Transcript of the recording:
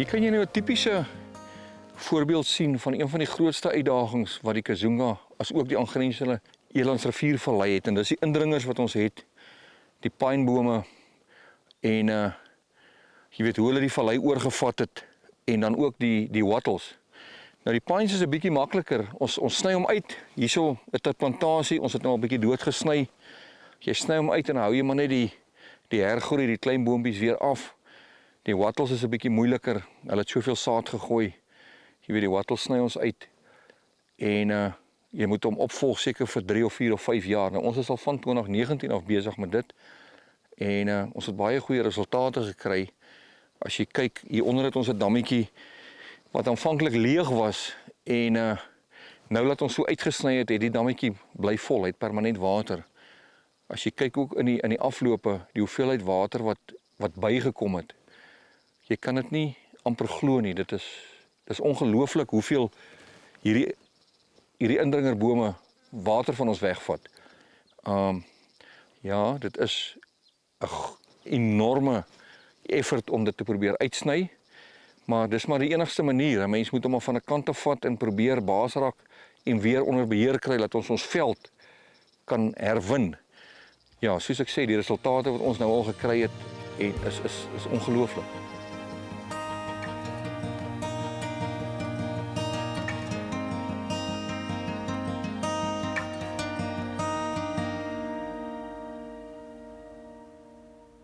Hier kan jy nou 'n tipiese voorbeeld sien van een van die grootste uitdagings wat die Kazunga as ook die aangrensende Elandsriviervallei het, en dis die indringers wat ons het, die pynbome en jy weet hoe hulle die vallei oorgevat het, en dan ook die wattles. Nou die pines is 'n bietjie makliker. Ons sny hom uit. Hierso het 'n plantasie, ons het nou al 'n bietjie dood gesny. Jy sny hom uit en hou jy maar net die hergroei, die klein boontjies weer af. Die wattles is 'n bietjie moeiliker. Hulle het soveel saad gegooi. Jy weet die wattles sny ons uit en jy moet hom opvolg seker vir 3 of 4 of 5 jaar. Nou ons is al van 2019 af besig met dit en ons het baie goeie resultate gekry. As jy kyk, hieronder het ons 'n dammetjie wat aanvanklik leeg was en nou dat ons so uitgesny het, het die dammetjie bly vol, het permanent water. As jy kyk ook in die aflope, die hoeveelheid water wat bygekom het, jy kan dit nie amper glo nie. Dit is ongelooflik hoeveel hierdie indringerbome water van ons wegvat. Ja, dit is 'n enorme effort om dit te probeer uitsny, maar dis maar die enigste manier. 'n Mens moet hom van 'n kant af vat en probeer baasrak en weer onder beheer kry dat ons veld kan herwin. Ja, soos ek sê, die resultate wat ons nou al gekry het, is ongelooflik.